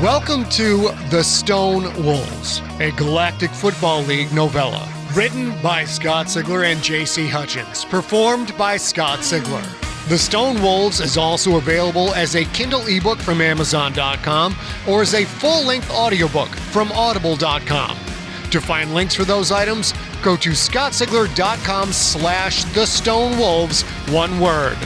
Welcome to The Stone Wolves, a Galactic Football League novella. Written by Scott Sigler and J.C. Hutchins. Performed by Scott Sigler. The Stone Wolves is also available as a Kindle ebook from Amazon.com or as a full-length audiobook from Audible.com. To find links for those items, go to scottsigler.com/thestonewolves, one word.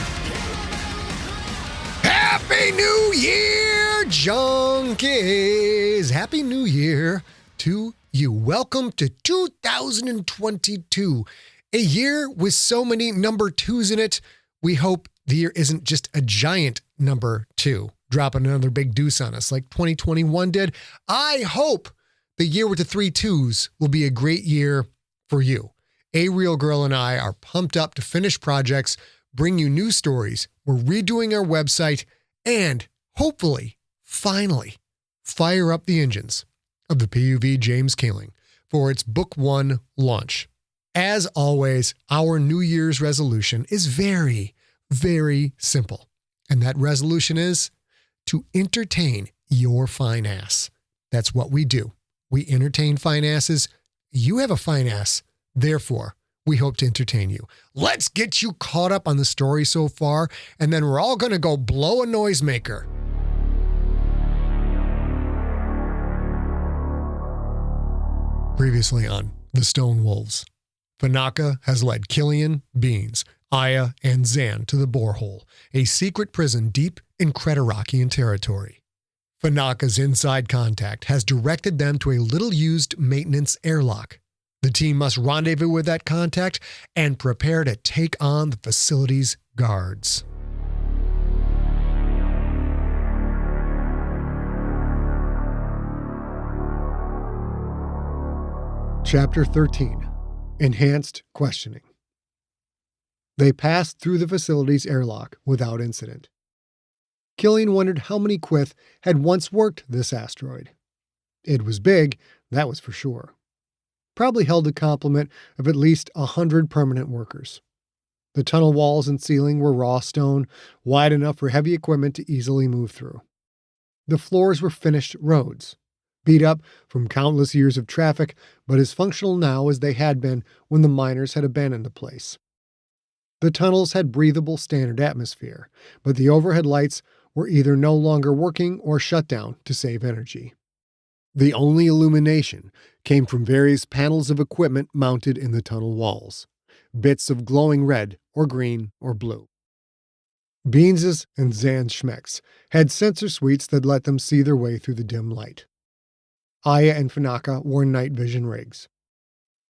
Happy New Year, junkies! Happy New Year to you. Welcome to 2022, a year with so many number twos in it. We hope the year isn't just a giant number two, dropping another big deuce on us like 2021 did. I hope the year with the 3 2s will be a great year for you. A Real Girl and I are pumped up to finish projects, bring you new stories. We're redoing our website, and hopefully, finally, fire up the engines of the PUV James Cillian for its Book 1 launch. As always, our New Year's resolution is very, very simple. And that resolution is to entertain your fine ass. That's what we do. We entertain fine asses. You have a fine ass. Therefore, we hope to entertain you. Let's get you caught up on the story so far, and then we're all going to go blow a noisemaker. Previously on The Stone Wolves, Fanaka has led Cillian, Beans, Aya, and Zan to the Borehole, a secret prison deep in Creterakian territory. Fanaka's inside contact has directed them to a little-used maintenance airlock. The team must rendezvous with that contact and prepare to take on the facility's guards. Chapter 13. Enhanced Questioning. They passed through the facility's airlock without incident. Cillian wondered how many Quyth had once worked this asteroid. It was big, that was for sure. Probably held a complement of at least 100 permanent workers. The tunnel walls and ceiling were raw stone, wide enough for heavy equipment to easily move through. The floors were finished roads, beat up from countless years of traffic, but as functional now as they had been when the miners had abandoned the place. The tunnels had breathable standard atmosphere, but the overhead lights were either no longer working or shut down to save energy. The only illumination came from various panels of equipment mounted in the tunnel walls, bits of glowing red or green or blue. Beans's and Zan's Schmecks had sensor suites that let them see their way through the dim light. Aya and Fanaka wore night vision rigs.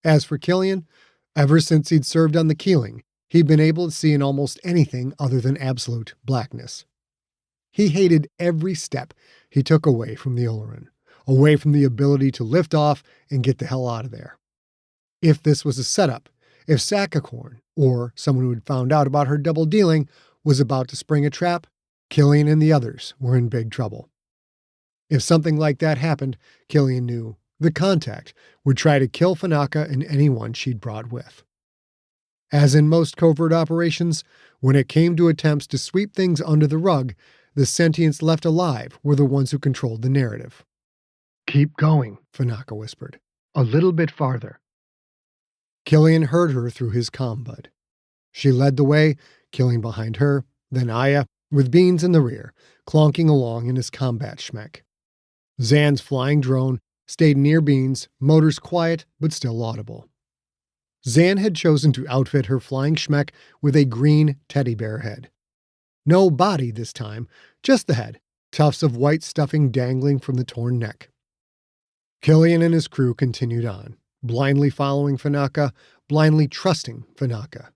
As for Cillian, ever since he'd served on the Keeling, he'd been able to see in almost anything other than absolute blackness. He hated every step he took away from the Oleron, away from the ability to lift off and get the hell out of there. If this was a setup, if Sakakorn, or someone who had found out about her double dealing, was about to spring a trap, Cillian and the others were in big trouble. If something like that happened, Cillian knew the contact would try to kill Fanaka and anyone she'd brought with. As in most covert operations, when it came to attempts to sweep things under the rug, the sentients left alive were the ones who controlled the narrative. "Keep going," Fanaka whispered. "A little bit farther." Cillian heard her through his comm bud. She led the way, Cillian behind her, then Aya, with Beans in the rear, clonking along in his combat schmeck. Zan's flying drone stayed near Beans, motors quiet but still audible. Zan had chosen to outfit her flying schmeck with a green teddy bear head. No body this time, just the head, tufts of white stuffing dangling from the torn neck. Cillian and his crew continued on, blindly following Fanaka, blindly trusting Fanaka.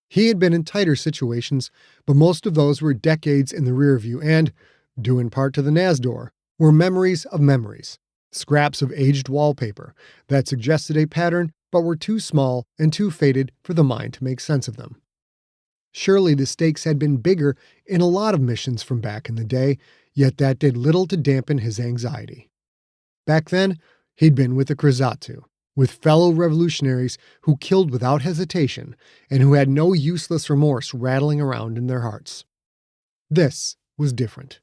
He had been in tighter situations, but most of those were decades in the rear view and, due in part to the Nasdor, were memories of memories, scraps of aged wallpaper that suggested a pattern but were too small and too faded for the mind to make sense of them. Surely the stakes had been bigger in a lot of missions from back in the day, yet that did little to dampen his anxiety. Back then, he'd been with the Krizatu, with fellow revolutionaries who killed without hesitation and who had no useless remorse rattling around in their hearts. This was different.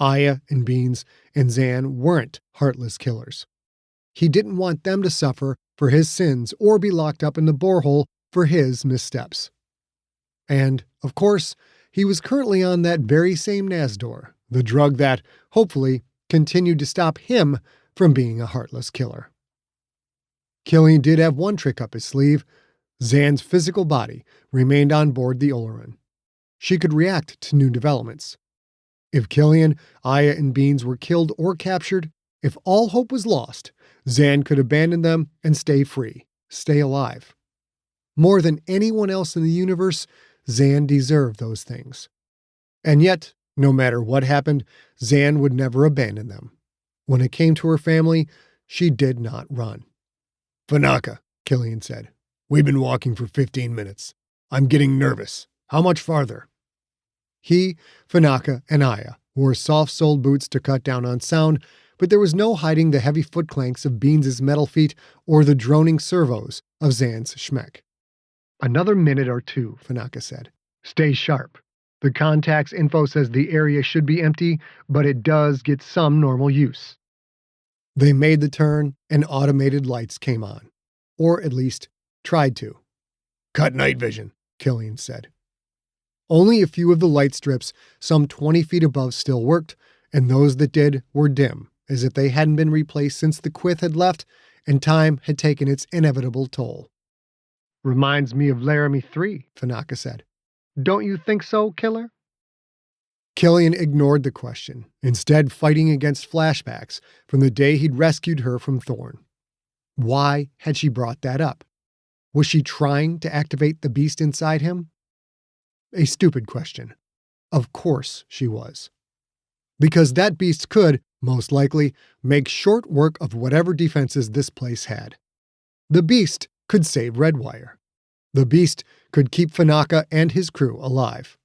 Aya and Beans and Zan weren't heartless killers. He didn't want them to suffer for his sins or be locked up in the borehole for his missteps. And, of course, he was currently on that very same Nasdor, the drug that, hopefully, continued to stop him from being a heartless killer. Cillian did have one trick up his sleeve. Zan's physical body remained on board the Oleron. She could react to new developments. If Cillian, Aya, and Beans were killed or captured, if all hope was lost, Zan could abandon them and stay free, stay alive. More than anyone else in the universe, Zan deserved those things. And yet, no matter what happened, Zan would never abandon them. When it came to her family, she did not run. "Fanaka," Cillian said. "We've been walking for 15 minutes. I'm getting nervous. How much farther?" He, Fanaka, and Aya wore soft-soled boots to cut down on sound, but there was no hiding the heavy foot clanks of Beans' metal feet or the droning servos of Zan's schmeck. "Another minute or two," Fanaka said. "Stay sharp. The contact's info says the area should be empty, but it does get some normal use." They made the turn, and automated lights came on. Or at least, tried to. "Cut night vision," Cillian said. Only a few of the light strips, some 20 feet above, still worked, and those that did were dim, as if they hadn't been replaced since the Quyth had left and time had taken its inevitable toll. "Reminds me of Laramie 3, Fanaka said. "Don't you think so, killer?" Cillian ignored the question, instead fighting against flashbacks from the day he'd rescued her from Thorn. Why had she brought that up? Was she trying to activate the beast inside him? A stupid question. Of course she was. Because that beast could, most likely, make short work of whatever defenses this place had. The beast could save Redwire. The beast could keep Fanaka and his crew alive.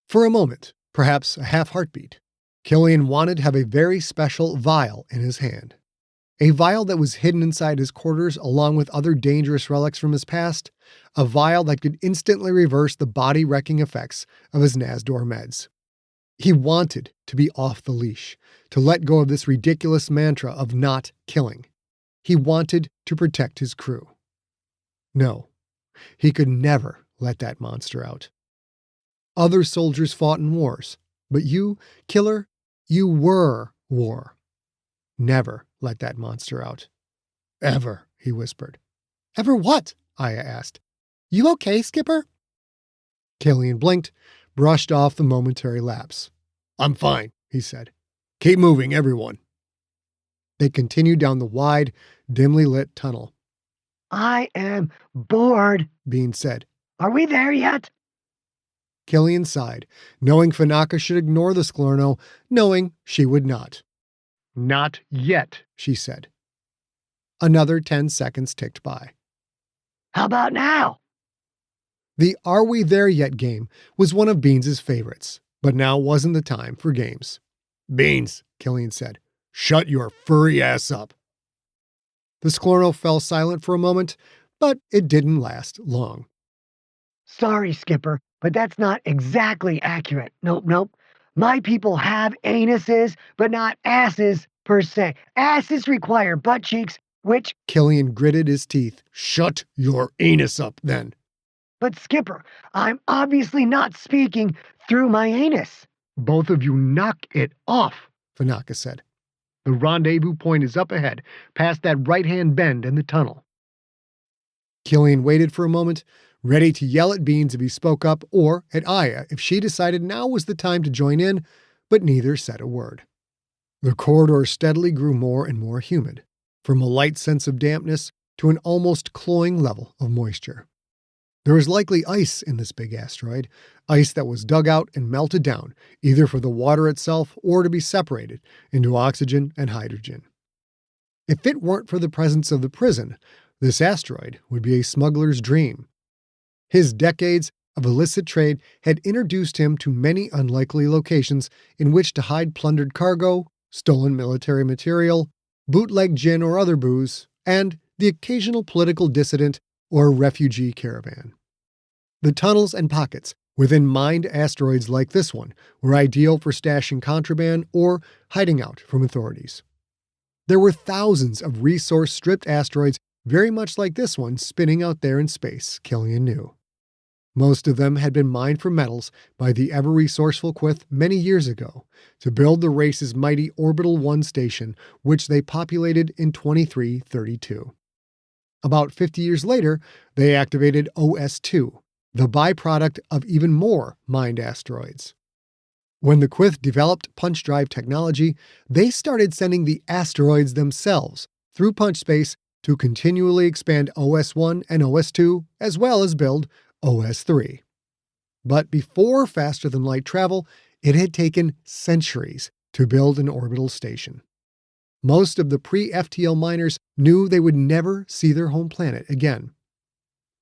For a moment, perhaps a half heartbeat, Cillian wanted to have a very special vial in his hand. A vial that was hidden inside his quarters along with other dangerous relics from his past. A vial that could instantly reverse the body-wrecking effects of his Nasdor meds. He wanted to be off the leash, to let go of this ridiculous mantra of not killing. He wanted to protect his crew. No, he could never let that monster out. Other soldiers fought in wars, but you, killer, you were war. Never let that monster out. "Ever," he whispered. "Ever what?" Aya asked. "You okay, Skipper?" Cillian blinked, brushed off the momentary lapse. "I'm fine," he said. "Keep moving, everyone." They continued down the wide, dimly lit tunnel. "I am bored," Bean said. "Are we there yet?" Cillian sighed, knowing Fanaka should ignore the Sclorno, knowing she would not. "Not yet," she said. Another 10 seconds ticked by. "How about now?" The "Are We There Yet" game was one of Beans' favorites, but now wasn't the time for games. "Beans," Cillian said, "shut your furry ass up." The Sclorno fell silent for a moment, but it didn't last long. "Sorry, Skipper, but that's not exactly accurate. Nope. My people have anuses, but not asses, per se. Asses require butt cheeks, which..." Cillian gritted his teeth. "Shut your anus up, then." "But Skipper, I'm obviously not speaking through my anus." "Both of you knock it off," Fanaka said. "The rendezvous point is up ahead, past that right-hand bend in the tunnel." Cillian waited for a moment, ready to yell at Beans if he spoke up, or at Aya if she decided now was the time to join in, but neither said a word. The corridor steadily grew more and more humid, from a light sense of dampness to an almost cloying level of moisture. There was likely ice in this big asteroid, ice that was dug out and melted down, either for the water itself or to be separated into oxygen and hydrogen. If it weren't for the presence of the prison, this asteroid would be a smuggler's dream. His decades of illicit trade had introduced him to many unlikely locations in which to hide plundered cargo, stolen military material, bootleg gin or other booze, and the occasional political dissident or refugee caravan. The tunnels and pockets Within mined asteroids like this one were ideal for stashing contraband or hiding out from authorities. There were thousands of resource-stripped asteroids very much like this one spinning out there in space, Cillian knew. Most of them had been mined for metals by the ever-resourceful Quyth many years ago to build the race's mighty Orbital 1 station, which they populated in 2332. About 50 years later, they activated OS-2, the byproduct of even more mined asteroids. When the Quyth developed punch drive technology, they started sending the asteroids themselves through punch space to continually expand OS-1 and OS-2, as well as build OS-3. But before faster-than-light travel, it had taken centuries to build an orbital station. Most of the pre-FTL miners knew they would never see their home planet again.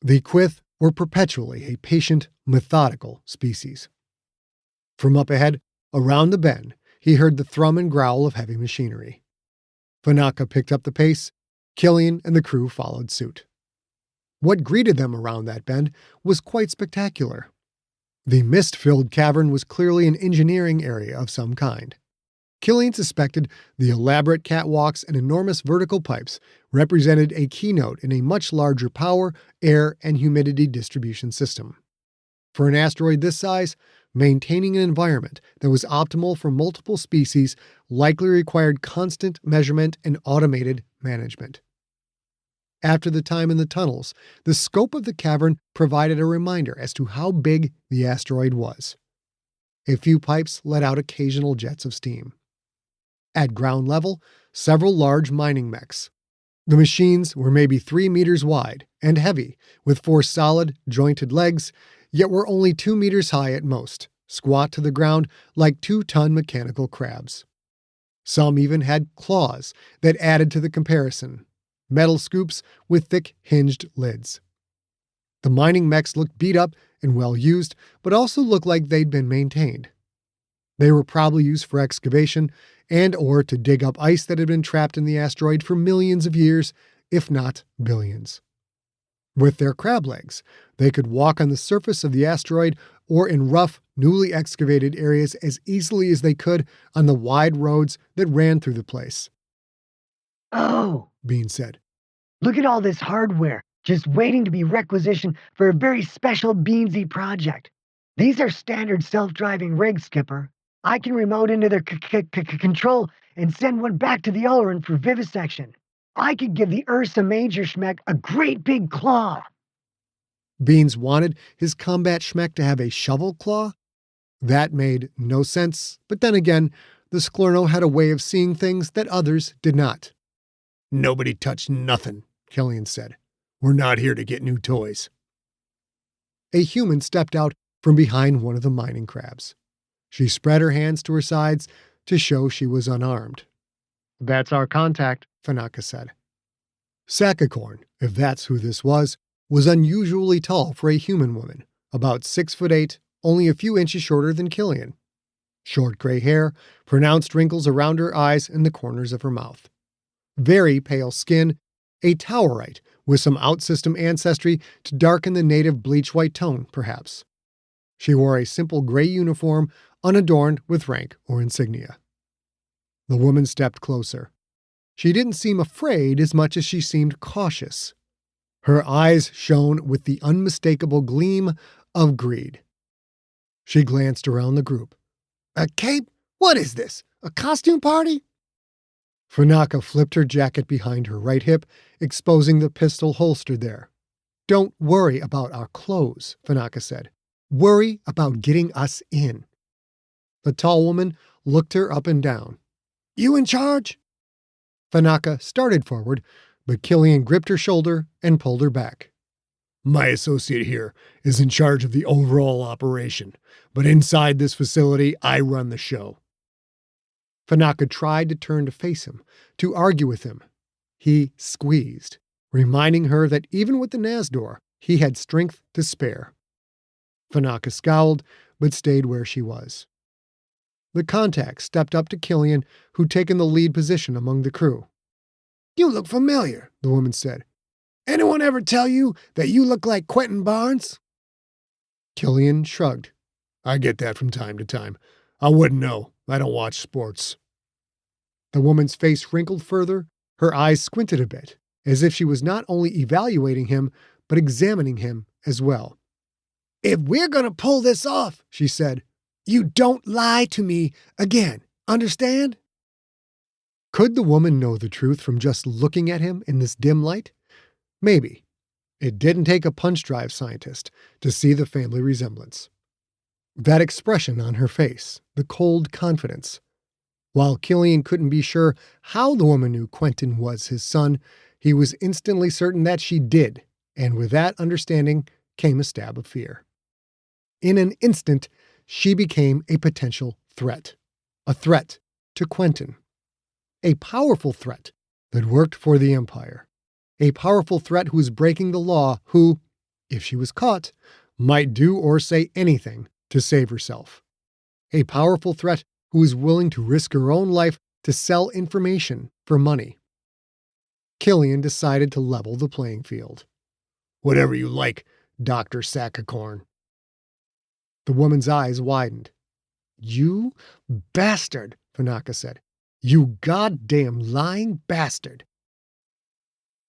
The Quyth were perpetually a patient, methodical species. From up ahead, around the bend, he heard the thrum and growl of heavy machinery. Fanaka picked up the pace. Cillian and the crew followed suit. What greeted them around that bend was quite spectacular. The mist-filled cavern was clearly an engineering area of some kind. Cillian suspected the elaborate catwalks and enormous vertical pipes represented a keynote in a much larger power, air, and humidity distribution system. For an asteroid this size, maintaining an environment that was optimal for multiple species likely required constant measurement and automated management. After the time in the tunnels, the scope of the cavern provided a reminder as to how big the asteroid was. A few pipes let out occasional jets of steam. At ground level, several large mining mechs. The machines were maybe 3 meters wide and heavy, with 4 solid, jointed legs, yet were only 2 meters high at most, squat to the ground like 2-ton mechanical crabs. Some even had claws that added to the comparison. Metal scoops with thick, hinged lids. The mining mechs looked beat up and well used, but also looked like they'd been maintained. They were probably used for excavation and or to dig up ice that had been trapped in the asteroid for millions of years, if not billions. With their crab legs, they could walk on the surface of the asteroid or in rough, newly excavated areas as easily as they could on the wide roads that ran through the place. Oh, Bean said. Look at all this hardware, just waiting to be requisitioned for a very special Beansy project. These are standard self-driving rigs, Skipper. I can remote into their control and send one back to the Oleron for vivisection. I could give the Ursa Major Schmeck a great big claw. Beans wanted his combat Schmeck to have a shovel claw? That made no sense, but then again, the Sklorno had a way of seeing things that others did not. "Nobody touched nothing," Cillian said. "We're not here to get new toys." A human stepped out from behind one of the mining crabs. She spread her hands to her sides to show she was unarmed. "That's our contact," Fanaka said. Sakakorn, if that's who this was unusually tall for a human woman, about 6'8", only a few inches shorter than Cillian. Short gray hair, pronounced wrinkles around her eyes and the corners of her mouth. Very pale skin, a Towerite with some out-system ancestry to darken the native bleach-white tone, perhaps. She wore a simple gray uniform, unadorned with rank or insignia. The woman stepped closer. She didn't seem afraid as much as she seemed cautious. Her eyes shone with the unmistakable gleam of greed. She glanced around the group. "A cape? What is this? A costume party?" Fanaka flipped her jacket behind her right hip, exposing the pistol holstered there. "Don't worry about our clothes," Fanaka said. "Worry about getting us in." The tall woman looked her up and down. "You in charge?" Fanaka started forward, but Cillian gripped her shoulder and pulled her back. "My associate here is in charge of the overall operation, but inside this facility, I run the show." Fanaka tried to turn to face him, to argue with him. He squeezed, reminding her that even with the Nasdor, he had strength to spare. Fanaka scowled, but stayed where she was. The contact stepped up to Cillian, who'd taken the lead position among the crew. "You look familiar," the woman said. "Anyone ever tell you that you look like Quentin Barnes?" Cillian shrugged. I get that from time to time. I wouldn't know. I don't watch sports. The woman's face wrinkled further, her eyes squinted a bit, as if she was not only evaluating him, but examining him as well. If we're going to pull this off, she said, you don't lie to me again. Understand? Could the woman know the truth from just looking at him in this dim light? Maybe. It didn't take a punch drive scientist to see the family resemblance. That expression on her face, the cold confidence. While Cillian couldn't be sure how the woman knew Quentin was his son, he was instantly certain that she did, and with that understanding came a stab of fear. In an instant, she became a potential threat. A threat to Quentin. A powerful threat that worked for the Empire. A powerful threat who was breaking the law, who, if she was caught, might do or say anything to save herself. A powerful threat who was willing to risk her own life to sell information for money. Cillian decided to level the playing field. Whatever you like, Dr. Sackacorn. The woman's eyes widened. You bastard, Fanaka said. You goddamn lying bastard.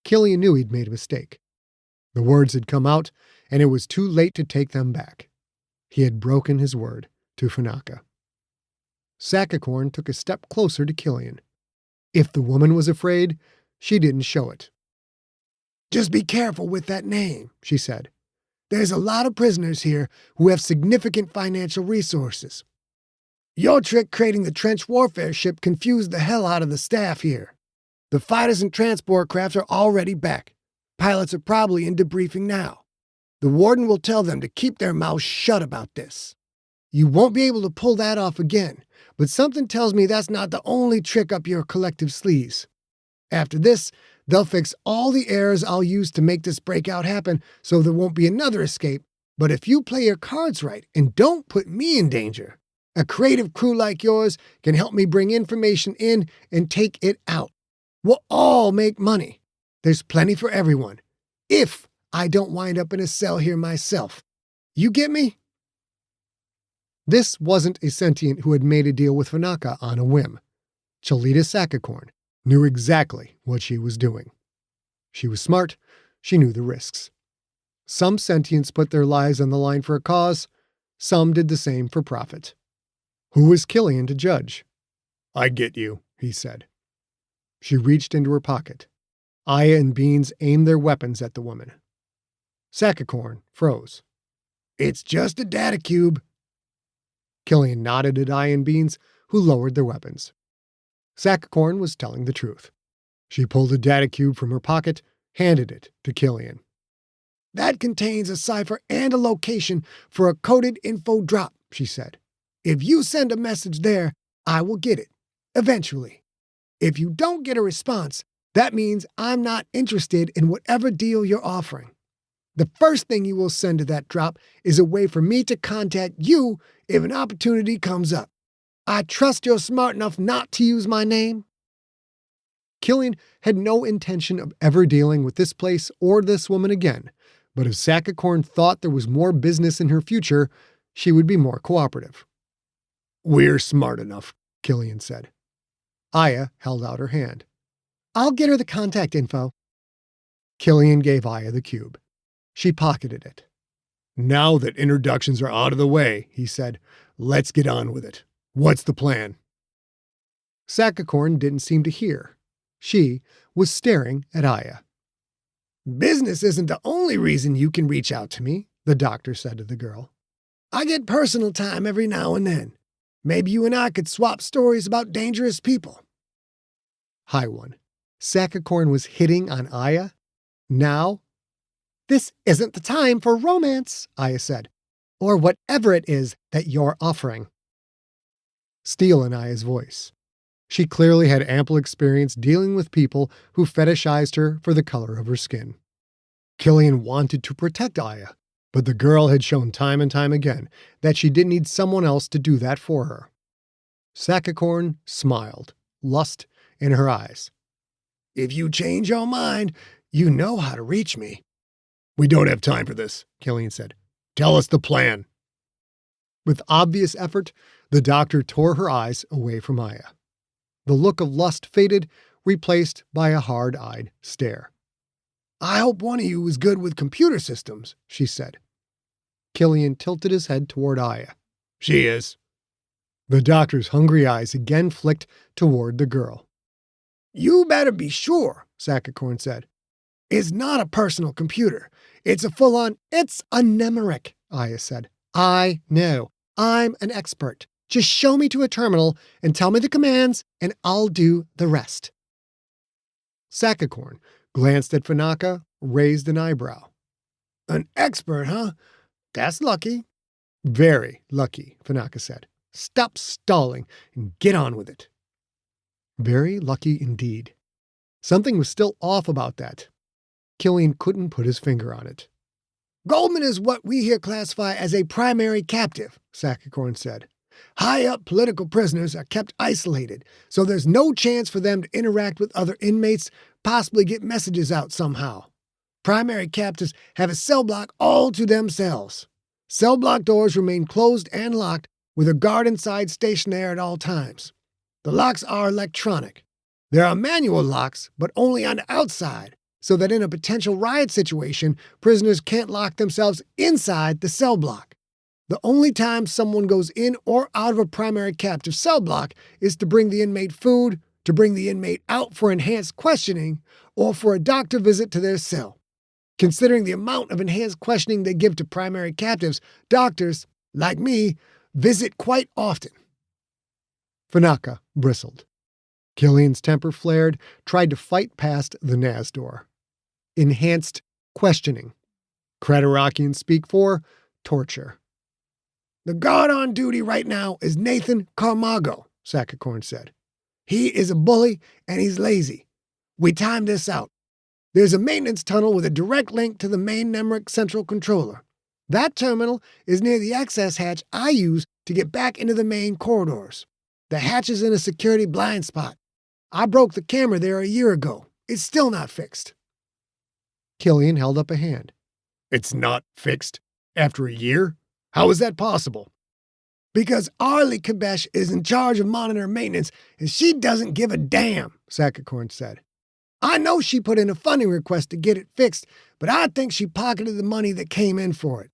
Cillian knew he'd made a mistake. The words had come out, and it was too late to take them back. He had broken his word to Fanaka. Sackacorn took a step closer to Cillian. If the woman was afraid, she didn't show it. Just be careful with that name, she said. There's a lot of prisoners here who have significant financial resources. Your trick creating the trench warfare ship confused the hell out of the staff here. The fighters and transport craft are already back. Pilots are probably in debriefing now. The warden will tell them to keep their mouths shut about this. You won't be able to pull that off again, but something tells me that's not the only trick up your collective sleeves. After this, they'll fix all the errors I'll use to make this breakout happen so there won't be another escape. But if you play your cards right and don't put me in danger, a creative crew like yours can help me bring information in and take it out. We'll all make money. There's plenty for everyone. If I don't wind up in a cell here myself. You get me? This wasn't a sentient who had made a deal with Fanaka on a whim. Chalita Sackacorn knew exactly what she was doing. She was smart. She knew the risks. Some sentients put their lives on the line for a cause. Some did the same for profit. Who was Cillian to judge? I get you, he said. She reached into her pocket. Aya and Beans aimed their weapons at the woman. Sackacorn froze. It's just a data cube. Cillian nodded at Aya and Beans, who lowered their weapons. Sackacorn was telling the truth. She pulled a data cube from her pocket, handed it to Cillian. That contains a cipher and a location for a coded info drop, she said. If you send a message there, I will get it. Eventually. If you don't get a response, that means I'm not interested in whatever deal you're offering. The first thing you will send to that drop is a way for me to contact you if an opportunity comes up. I trust you're smart enough not to use my name. Cillian had no intention of ever dealing with this place or this woman again, but if Sackacorn thought there was more business in her future, she would be more cooperative. We're smart enough, Cillian said. Aya held out her hand. I'll get her the contact info. Cillian gave Aya the cube. She pocketed it. Now that introductions are out of the way, he said, let's get on with it. What's the plan? Sackacorn didn't seem to hear. She was staring at Aya. Business isn't the only reason you can reach out to me, the doctor said to the girl. I get personal time every now and then. Maybe you and I could swap stories about dangerous people. High one. Sackacorn was hitting on Aya. Now? This isn't the time for romance, Aya said. Or whatever it is that you're offering. Steel in Aya's voice. She clearly had ample experience dealing with people who fetishized her for the color of her skin. Cillian wanted to protect Aya, but the girl had shown time and time again that she didn't need someone else to do that for her. Sackacorn smiled, lust in her eyes. If you change your mind, you know how to reach me. We don't have time for this, Cillian said. Tell us the plan." With obvious effort, the doctor tore her eyes away from Aya. The look of lust faded, replaced by a hard-eyed stare. "I hope one of you is good with computer systems," she said. Cillian tilted his head toward Aya. "She is." The doctor's hungry eyes again flicked toward the girl. "You better be sure," Sakakorn said. "It's not a personal computer. It's a full-on—" "It's a Nemeric," Aya said. "I know. I'm an expert. Just show me to a terminal and tell me the commands, and I'll do the rest." Sakakorn glanced at Fanaka, raised an eyebrow. "An expert, huh? That's lucky." "Very lucky," Fanaka said. "Stop stalling and get on with it." Very lucky indeed. Something was still off about that. Cillian couldn't put his finger on it. "Goldman is what we here classify as a primary captive," Sakakorn said. "High-up political prisoners are kept isolated, so there's no chance for them to interact with other inmates, possibly get messages out somehow. Primary captives have a cell block all to themselves. Cell block doors remain closed and locked, with a guard inside stationed there at all times. The locks are electronic. There are manual locks, but only on the outside, so that in a potential riot situation, prisoners can't lock themselves inside the cell block. The only time someone goes in or out of a primary captive cell block is to bring the inmate food, to bring the inmate out for enhanced questioning, or for a doctor visit to their cell. Considering the amount of enhanced questioning they give to primary captives, doctors, like me, visit quite often." Fanaka bristled. Cillian's temper flared, tried to fight past the NAS door. Enhanced questioning. Creterakians speak for torture. "The guard on duty right now is Nathan Carmago," Sakakorn said. "He is a bully and he's lazy. We timed this out. There's a maintenance tunnel with a direct link to the main Nemeric central controller. That terminal is near the access hatch I use to get back into the main corridors. The hatch is in a security blind spot. I broke the camera there a year ago. It's still not fixed." Cillian held up a hand. "It's not fixed? After a year? How is that possible?" "Because Allie is in charge of monitor maintenance, and she doesn't give a damn," Sakakorn said. "I know she put in a funding request to get it fixed, but I think she pocketed the money that came in for it.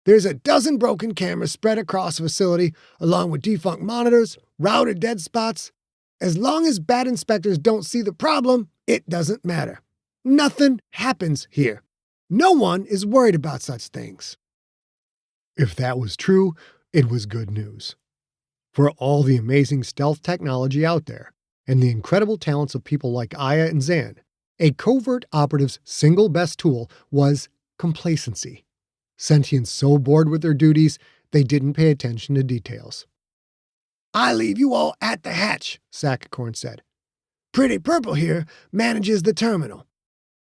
There's a dozen broken cameras spread across the facility, along with defunct monitors, routed dead spots. As long as bad inspectors don't see the problem, it doesn't matter. Nothing happens here. No one is worried about such things." If that was true, it was good news. For all the amazing stealth technology out there, and the incredible talents of people like Aya and Zan, a covert operative's single best tool was complacency. Sentients so bored with their duties, they didn't pay attention to details. "I leave you all at the hatch," Sakakorn said. "Pretty Purple here manages the terminal.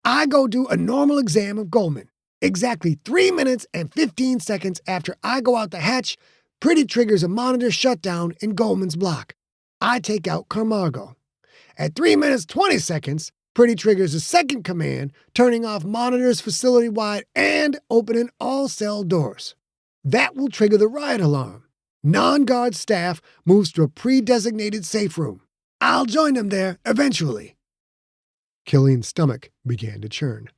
I go do a normal exam of Goldman. Exactly 3 minutes and 15 seconds after I go out the hatch, Pretty triggers a monitor shutdown in Goldman's block. I take out Carmago. At 3 minutes 20 seconds, Pretty triggers a second command, turning off monitors facility-wide and opening all cell doors. That will trigger the riot alarm. Non-guard staff moves to a pre-designated safe room. I'll join them there eventually." Cillian's stomach began to churn.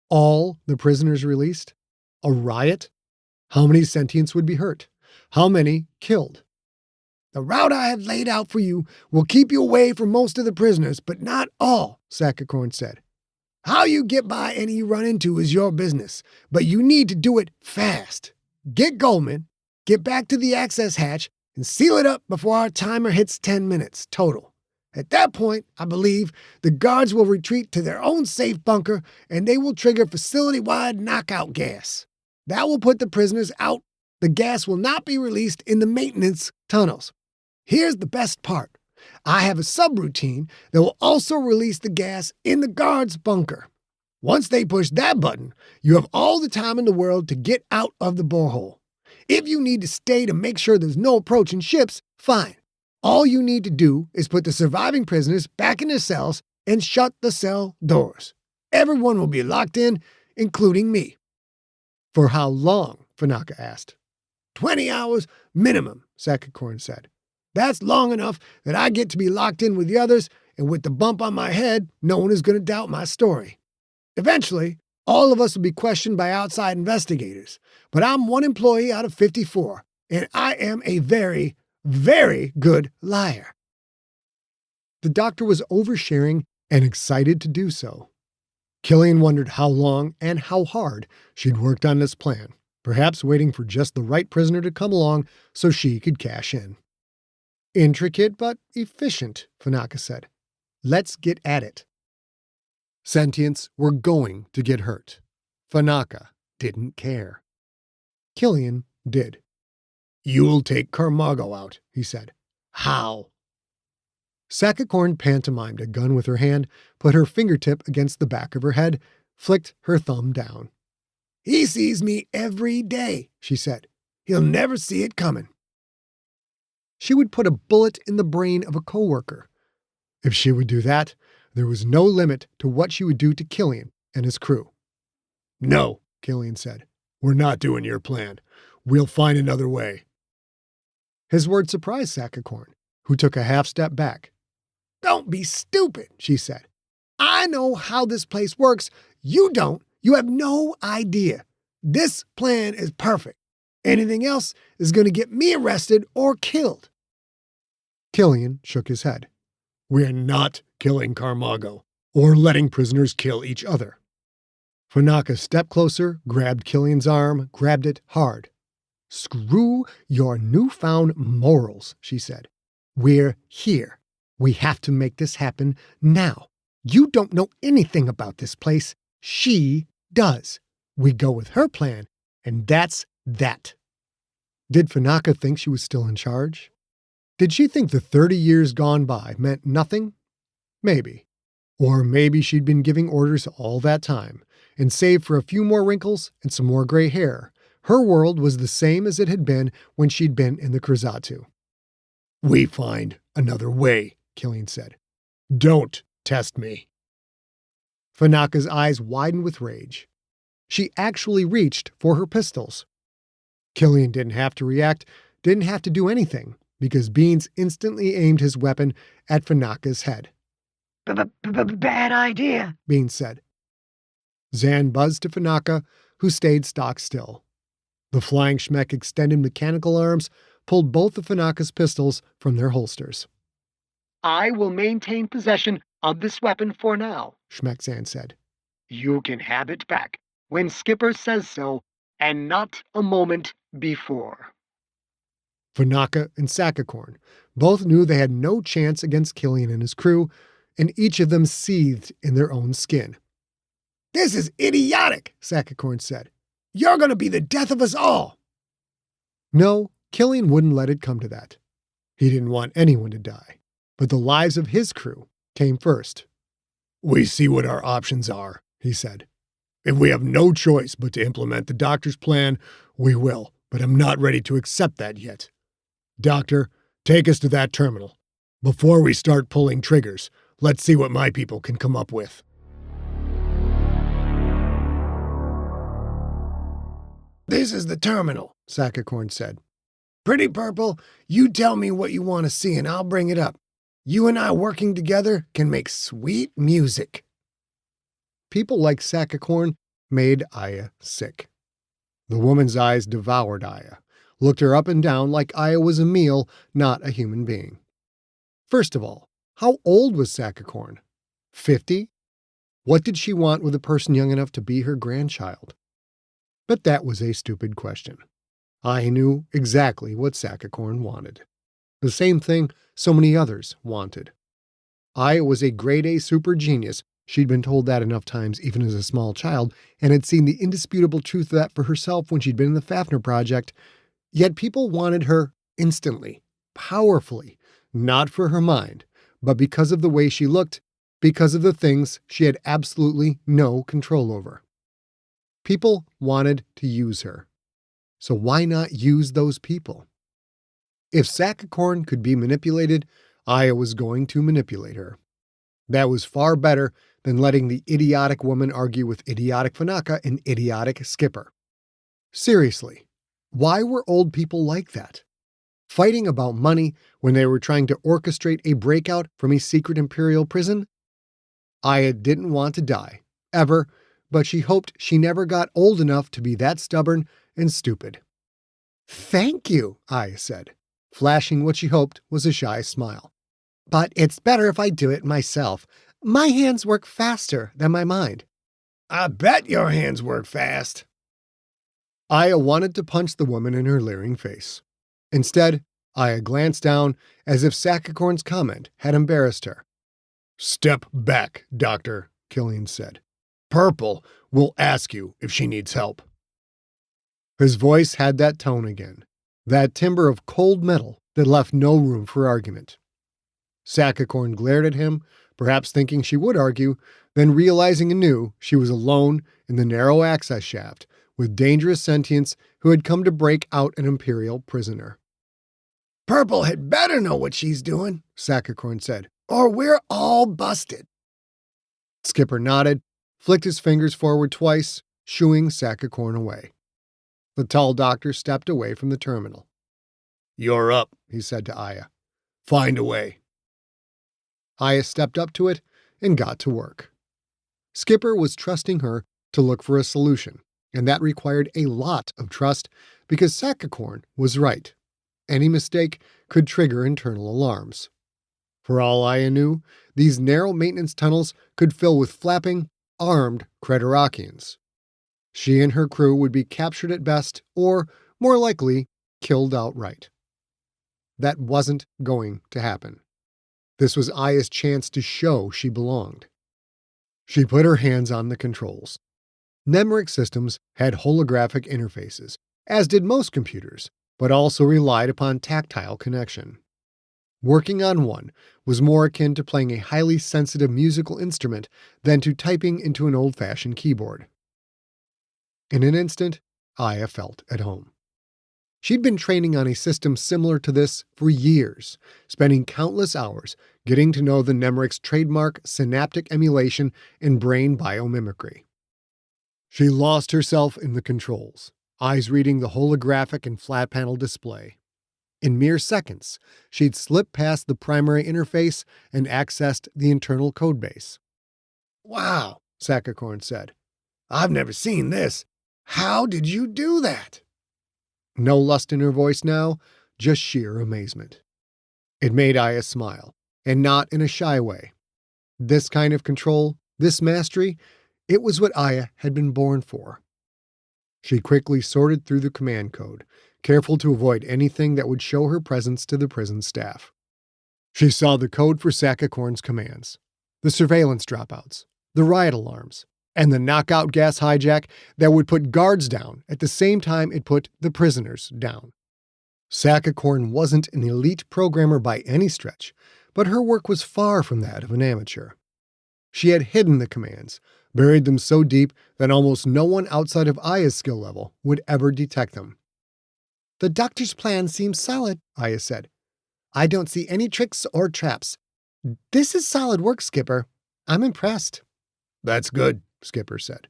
All the prisoners released? A riot? How many sentients would be hurt? How many killed? "The route I have laid out for you will keep you away from most of the prisoners, but not all," Sakakorn said. "How you get by any you run into is your business, but you need to do it fast. Get Goldman, get back to the access hatch, and seal it up before our timer hits 10 minutes total. At that point, I believe, the guards will retreat to their own safe bunker and they will trigger facility-wide knockout gas. That will put the prisoners out. The gas will not be released in the maintenance tunnels. Here's the best part. I have a subroutine that will also release the gas in the guards' bunker. Once they push that button, you have all the time in the world to get out of the borehole. If you need to stay to make sure there's no approaching ships, fine. All you need to do is put the surviving prisoners back in their cells and shut the cell doors. Everyone will be locked in, including me." "For how long?" Fanaka asked. 20 hours minimum, Sakakorn said. That's long enough that I get to be locked in with the others, and with the bump on my head, no one is going to doubt my story. Eventually, all of us will be questioned by outside investigators, but I'm one employee out of 54, and I am a very, very good liar. The doctor was oversharing and excited to do so. Cillian wondered how long and how hard she'd worked on this plan, perhaps waiting for just the right prisoner to come along so she could cash in. Intricate but efficient, Fanaka said. Let's get at it. Sentients were going to get hurt. Fanaka didn't care. Cillian did. You'll take Carmago out, he said. How? Sakakorn pantomimed a gun with her hand, put her fingertip against the back of her head, flicked her thumb down. He sees me every day, she said. He'll never see it coming. She would put a bullet in the brain of a coworker. If she would do that, there was no limit to what she would do to Cillian and his crew. No, Cillian said. We're not doing your plan. We'll find another way. His words surprised Sakakorn, who took a half step back. Don't be stupid, she said. I know how this place works. You don't. You have no idea. This plan is perfect. Anything else is going to get me arrested or killed. Cillian shook his head. We're not killing Carmago or letting prisoners kill each other. Fanaka stepped closer, grabbed Cillian's arm, grabbed it hard. Screw your newfound morals, she said. We're here. We have to make this happen now. You don't know anything about this place. She does. We go with her plan, and that's that. Did Fanaka think she was still in charge? Did she think the 30 years gone by meant nothing? Maybe. Or maybe she'd been giving orders all that time, and save for a few more wrinkles and some more gray hair, her world was the same as it had been when she'd been in the Krasatu. We find another way, Cillian said. Don't test me. Fanaka's eyes widened with rage. She actually reached for her pistols. Cillian didn't have to react, didn't have to do anything, because Beans instantly aimed his weapon at Fanaka's head. Bad idea, Beans said. Zan buzzed to Fanaka, who stayed stock still. The flying Schmeck extended mechanical arms, pulled both of Fanaka's pistols from their holsters. I will maintain possession of this weapon for now, Schmeck-Zan said. You can have it back when Skipper says so, and not a moment before. Fanaka and Sakakorn both knew they had no chance against Cillian and his crew, and each of them seethed in their own skin. This is idiotic, Sakakorn said. You're going to be the death of us all. No, Cillian wouldn't let it come to that. He didn't want anyone to die, but the lives of his crew came first. We see what our options are, he said. If we have no choice but to implement the doctor's plan, we will, but I'm not ready to accept that yet. Doctor, take us to that terminal. Before we start pulling triggers, let's see what my people can come up with. This is the terminal, Sakakorn said. Pretty Purple, you tell me what you want to see and I'll bring it up. You and I working together can make sweet music. People like Sakakorn made Aya sick. The woman's eyes devoured Aya, looked her up and down like Aya was a meal, not a human being. First of all, how old was Sakakorn? 50? What did she want with a person young enough to be her grandchild? But that was a stupid question. I knew exactly what Sakakorn wanted. The same thing so many others wanted. I was a grade A super genius. She'd been told that enough times even as a small child, and had seen the indisputable truth of that for herself when she'd been in the Fafner Project. Yet people wanted her instantly, powerfully, not for her mind, but because of the way she looked, because of the things she had absolutely no control over. People wanted to use her. So why not use those people? If Sakakorn could be manipulated, Aya was going to manipulate her. That was far better than letting the idiotic woman argue with idiotic Fanaka and idiotic Skipper. Seriously, Why were old people like that? Fighting about money when they were trying to orchestrate a breakout from a secret imperial prison? Aya didn't want to die, ever, but she hoped she never got old enough to be that stubborn and stupid. "Thank you," Aya said, flashing what she hoped was a shy smile. "But it's better if I do it myself. My hands work faster than my mind." "I bet your hands work fast." Aya wanted to punch the woman in her leering face. Instead, Aya glanced down as if Sakakorn's comment had embarrassed her. "Step back, Doctor," Cillian said. "Purple will ask you if she needs help." His voice had that tone again, that timbre of cold metal that left no room for argument. Sakakorn glared at him, perhaps thinking she would argue, then realizing anew she was alone in the narrow access shaft with dangerous sentients who had come to break out an Imperial prisoner. "Purple had better know what she's doing," Sakakorn said, "or we're all busted." Skipper nodded, flicked his fingers forward twice, shooing Sakakorn away. The tall doctor stepped away from the terminal. "You're up," he said to Aya. "Find a way." Aya stepped up to it and got to work. Skipper was trusting her to look for a solution, and that required a lot of trust because Sakakorn was right. Any mistake could trigger internal alarms. For all Aya knew, these narrow maintenance tunnels could fill with flapping, armed Creterakians. She and her crew would be captured at best, or, more likely, killed outright. That wasn't going to happen. This was Aya's chance to show she belonged. She put her hands on the controls. Nemric systems had holographic interfaces, as did most computers, but also relied upon tactile connection. Working on one was more akin to playing a highly sensitive musical instrument than to typing into an old-fashioned keyboard. In an instant, Aya felt at home. She'd been training on a system similar to this for years, spending countless hours getting to know the Nemric's trademark synaptic emulation and brain biomimicry. She lost herself in the controls, eyes reading the holographic and flat panel display. In mere seconds, she'd slipped past the primary interface and accessed the internal codebase. "Wow," Sakakorn said. "I've never seen this. How did you do that?" No lust in her voice now, just sheer amazement. It made Aya smile, and not in a shy way. This kind of control, this mastery, it was what Aya had been born for. She quickly sorted through the command code, careful to avoid anything that would show her presence to the prison staff. She saw the code for Sakakorn's commands, the surveillance dropouts, the riot alarms, and the knockout gas hijack that would put guards down at the same time it put the prisoners down. Sakakorn wasn't an elite programmer by any stretch, but her work was far from that of an amateur. She had hidden the commands, buried them so deep that almost no one outside of Aya's skill level would ever detect them. "The doctor's plan seems solid," Aya said. "I don't see any tricks or traps. This is solid work, Skipper. I'm impressed." "That's good," Skipper said.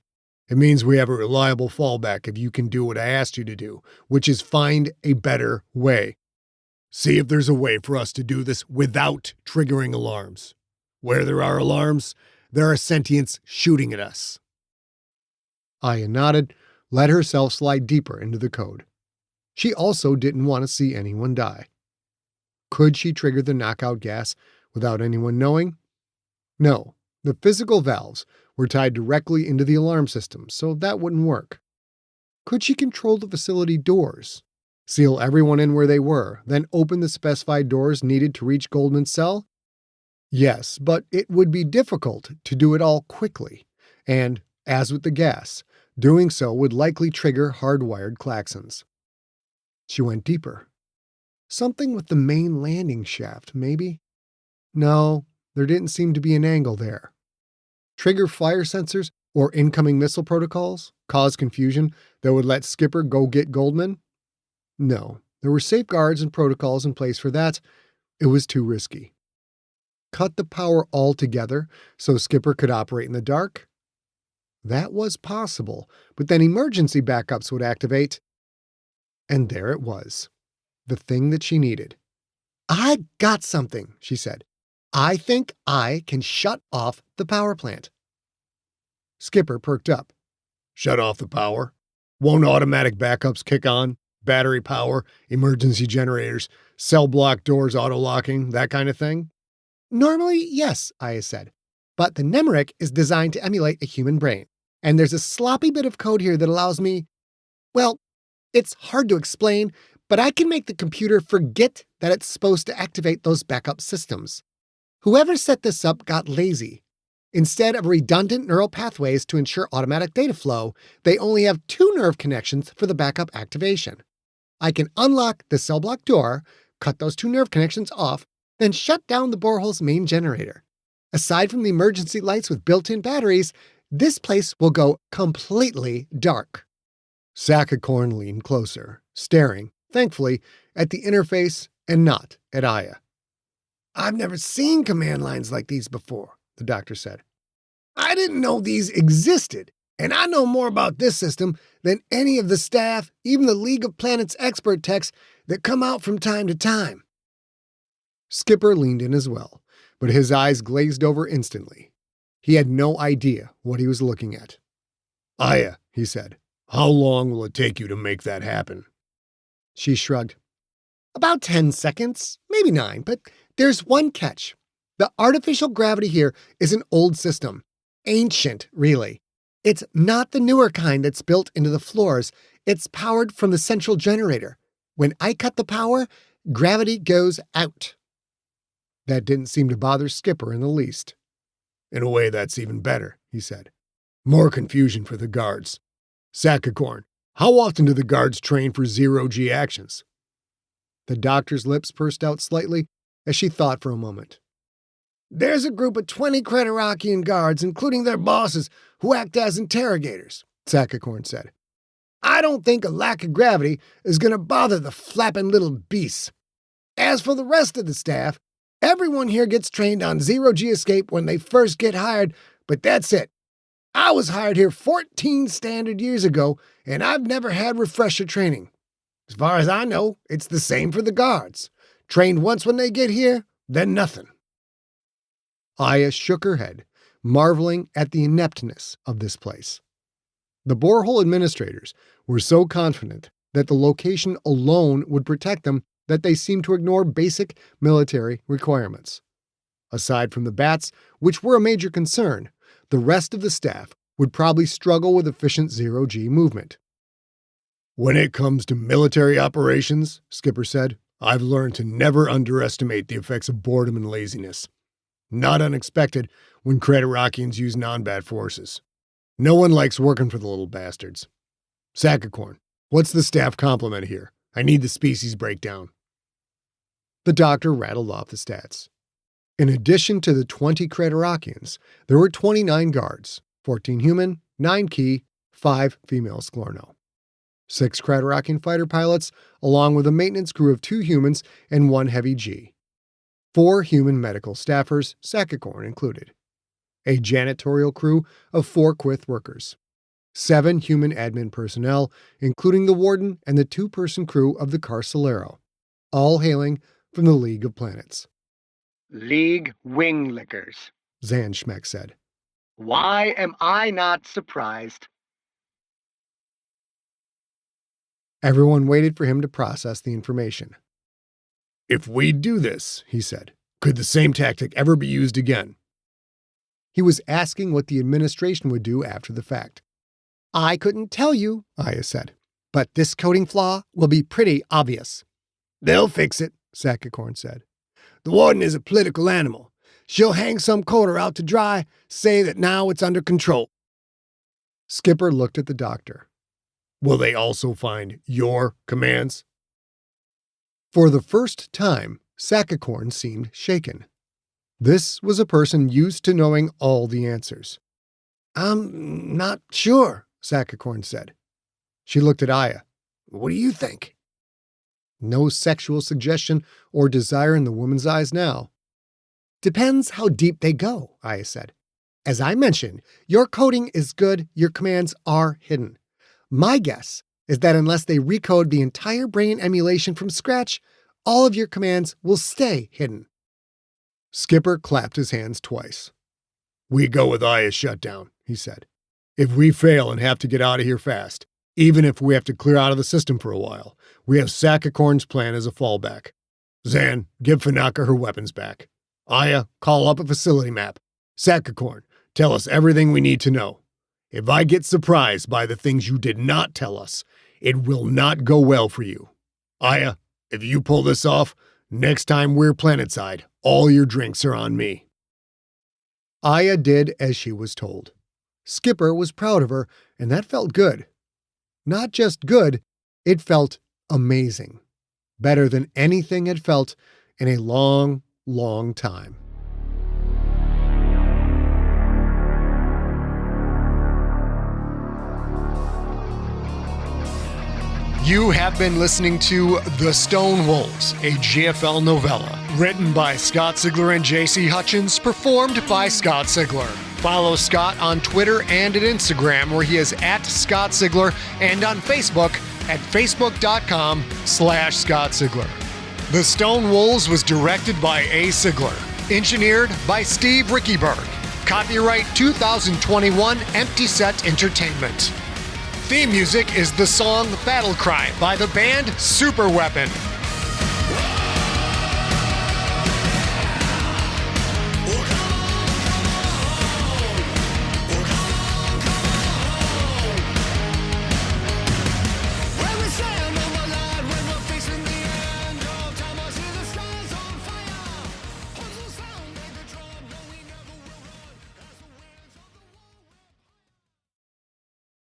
"It means we have a reliable fallback if you can do what I asked you to do, which is find a better way. See if there's a way for us to do this without triggering alarms. Where there are alarms, there are sentients shooting at us." Aya nodded, let herself slide deeper into the code. She also didn't want to see anyone die. Could she trigger the knockout gas without anyone knowing? No, the physical valves were tied directly into the alarm system, so that wouldn't work. Could she control the facility doors? Seal everyone in where they were, then open the specified doors needed to reach Goldman's cell? Yes, but it would be difficult to do it all quickly, and, as with the gas, doing so would likely trigger hardwired klaxons. She went deeper. Something with the main landing shaft, maybe? No, there didn't seem to be an angle there. Trigger fire sensors or incoming missile protocols? Cause confusion that would let Skipper go get Goldman? No, there were safeguards and protocols in place for that. It was too risky. Cut the power altogether so Skipper could operate in the dark? That was possible, but then emergency backups would activate. And there it was, the thing that she needed. "I got something," she said. "I think I can shut off the power plant." Skipper perked up. Shut off the power? Won't automatic backups kick on? Battery power, emergency generators, cell block doors auto-locking, that kind of thing? "Normally, yes," Aya said. "But the Nemric is designed to emulate a human brain. And there's a sloppy bit of code here that allows me, well, it's hard to explain, but I can make the computer forget that it's supposed to activate those backup systems. Whoever set this up got lazy. Instead of redundant neural pathways to ensure automatic data flow, they only have 2 nerve connections for the backup activation. I can unlock the cell block door, cut those 2 nerve connections off, then shut down the borehole's main generator. Aside from the emergency lights with built-in batteries, this place will go completely dark." Sakakorn leaned closer, staring, thankfully, at the interface and not at Aya. "I've never seen command lines like these before," the doctor said. "I didn't know these existed, and I know more about this system than any of the staff, even the League of Planets expert techs that come out from time to time." Skipper leaned in as well, but his eyes glazed over instantly. He had no idea what he was looking at. "Aya," he said, "how long will it take you to make that happen?" She shrugged. "About 10 seconds, maybe 9, but there's one catch. The artificial gravity here is an old system. Ancient, really. It's not the newer kind that's built into the floors. It's powered from the central generator. When I cut the power, gravity goes out." That didn't seem to bother Skipper in the least. "In a way, that's even better," he said. "More confusion for the guards. Sakakorn, how often do the guards train for zero-G actions?" The doctor's lips pursed out slightly as she thought for a moment. "There's a group of 20 Creterakian guards, including their bosses, who act as interrogators," Sakakorn said. "I don't think a lack of gravity is going to bother the flapping little beasts. As for the rest of the staff, everyone here gets trained on zero-G escape when they first get hired, but that's it. I was hired here 14 standard years ago, and I've never had refresher training. As far as I know, it's the same for the guards. Trained once when they get here, then nothing." Aya shook her head, marveling at the ineptness of this place. The borehole administrators were so confident that the location alone would protect them that they seemed to ignore basic military requirements. Aside from the bats, which were a major concern, the rest of the staff would probably struggle with efficient zero-G movement. "When it comes to military operations," Skipper said, "I've learned to never underestimate the effects of boredom and laziness. Not unexpected when Creterakians use non-bat forces. No one likes working for the little bastards. Sakakorn, what's the staff complement here? I need the species breakdown." The doctor rattled off the stats. In addition to the 20 Creterakians, there were 29 guards, 14 human, 9 key, 5 female Sklorno. 6 Creterakian fighter pilots, along with a maintenance crew of 2 humans and 1 heavy G. 4 human medical staffers, Sakakorn included. A janitorial crew of 4 Quith workers. 7 human admin personnel, including the warden and the 2-person crew of the Carcelero, all hailing from the League of Planets. League winglickers, Zan Schmeck said. Why am I not surprised? Everyone waited for him to process the information. "If we do this," he said, "could the same tactic ever be used again?" He was asking what the administration would do after the fact. "I couldn't tell you," Aya said, "but this coding flaw will be pretty obvious." "They'll fix it," Sakakorn said. "The warden is a political animal. She'll hang some coder out to dry, say that now it's under control." Skipper looked at the doctor. "Will they also find your commands?" For the first time, Sakakorn seemed shaken. This was a person used to knowing all the answers. "I'm not sure," Sakakorn said. She looked at Aya. "What do you think?" No sexual suggestion or desire in the woman's eyes now. "Depends how deep they go," Aya said. "As I mentioned, your coding is good, your commands are hidden. My guess is that unless they recode the entire brain emulation from scratch, all of your commands will stay hidden. Skipper clapped his hands twice. We go with Aya's shutdown, he said. If we fail and have to get out of here fast, even if we have to clear out of the system for a while, we have Sakakorn's plan as a fallback. Zan, give Fanaka her weapons back. Aya, call up a facility map. Sakakorn, tell us everything we need to know. If I get surprised by the things you did not tell us, it will not go well for you. Aya, if you pull this off, next time we're planetside, all your drinks are on me. Aya did as she was told. Skipper was proud of her, and that felt good. Not just good, it felt amazing. Better than anything had felt in a long, long time. You have been listening to The Stone Wolves, a GFL novella, written by Scott Sigler and J.C. Hutchins, performed by Scott Sigler. Follow Scott on Twitter and at Instagram, where he is at Scott Sigler, and on Facebook at facebook.com/Scott Sigler. The Stone Wolves was directed by A. Sigler, engineered by Steve Riekeberg. Copyright 2021 Empty Set Entertainment. Theme music is the song Battle Cry by the band Super Weapon.